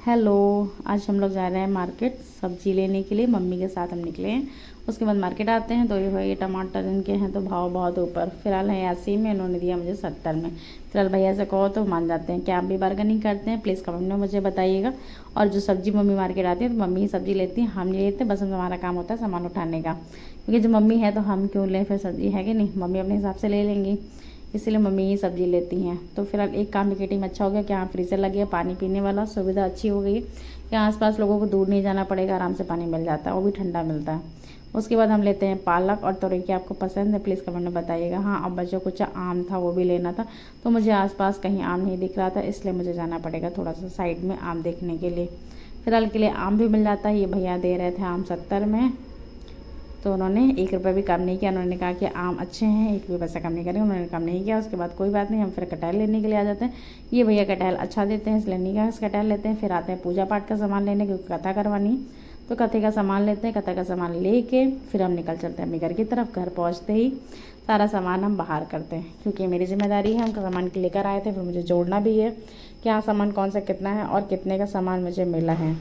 Hello. आज हम लोग जा रहे हैं मार्केट सब्जी लेने के लिए। मम्मी के साथ हम निकले हैं। उसके बाद मार्केट आते हैं तो ये भाई टमाटर इनके हैं तो भाव बहुत ऊपर। फिलहाल है 80 में, इन्होंने दिया मुझे 70 में। फिलहाल भैया से कहो तो मान जाते हैं। क्या आप भी बार्गेनिंग करते हैं? प्लीज़ कमेंट में मुझे बताइएगा। और जो सब्जी मम्मी मार्केट आती है तो मम्मी ही सब्जी लेती है, हम नहीं लेते। बस हमारा काम होता है सामान उठाने का, क्योंकि जो मम्मी है तो हम क्यों लें फिर सब्जी, है कि नहीं? मम्मी अपने हिसाब से ले लेंगी, इसलिए मम्मी ही सब्जी लेती हैं। तो फिलहाल एक काम मार्केटिंग अच्छा हो गया कि यहाँ फ्रीज़र लग गया, पानी पीने वाला सुविधा अच्छी हो गई कि आसपास लोगों को दूर नहीं जाना पड़ेगा, आराम से पानी मिल जाता है, वो भी ठंडा मिलता है। उसके बाद हम लेते हैं पालक और तोरई। की आपको पसंद है? प्लीज़ कमेंट में बताइएगा। हाँ, अब बच्चों को आम था वो भी लेना था, तो मुझे आसपास कहीं आम नहीं दिख रहा था, इसलिए मुझे जाना पड़ेगा थोड़ा सा साइड में आम देखने के लिए। फिलहाल के लिए आम भी मिल जाता है। ये भैया दे रहे थे आम 70 में, तो उन्होंने 1 रुपये भी कम नहीं किया। उन्होंने कहा कि आम अच्छे हैं, 1 भी पैसा कम नहीं करेंगे, उन्होंने कम नहीं किया। उसके बाद कोई बात नहीं, हम फिर कटहल लेने के लिए आ जाते हैं। ये भैया कटहल अच्छा देते हैं, इसलिए नहीं कहा कटहल लेते हैं। फिर आते हैं पूजा पाठ का सामान लेने, क्योंकि कथा करवानी, तो कथे का सामान लेते हैं। कथा का सामान लेके फिर हम निकल चलते हैं अपने घर की तरफ। घर पहुँचते ही सारा सामान हम बाहर करते हैं, क्योंकि मेरी जिम्मेदारी है। हम सामान लेकर आए थे, फिर मुझे जोड़ना भी है कि हाँ सामान कौन सा कितना है और कितने का सामान मुझे मिला है।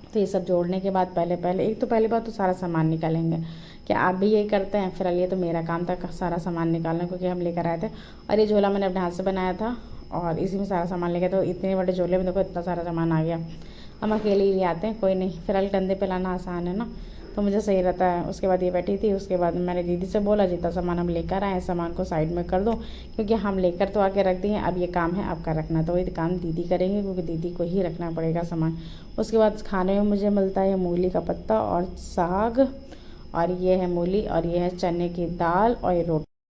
तो ये सब जोड़ने के बाद पहले बात तो सारा सामान निकालेंगे। क्या आप भी यही करते हैं? फिलहाल ये तो मेरा काम था सारा सामान निकालना, क्योंकि हम लेकर आए थे। और ये झोला मैंने अपने हाथ से बनाया था और इसी में सारा सामान लेके, तो इतने बड़े झोले में देखो इतना सारा सामान आ गया। हम अकेले ही ले आते हैं, कोई नहीं। फिलहाल कंधे पे लाना आसान है ना, तो मुझे सही रहता है। उसके बाद ये बैठी थी, उसके बाद मैंने दीदी से बोला जितना सामान हम लेकर आए सामान को साइड में कर दो, क्योंकि हम लेकर तो आके रख दिए, अब ये काम है आपका रखना। तो ये काम दीदी करेंगे, क्योंकि दीदी को ही रखना पड़ेगा सामान। उसके बाद खाने में मुझे मिलता है मूली का पत्ता और साग, और ये है मूली और ये है चने की दाल और ये रोटी।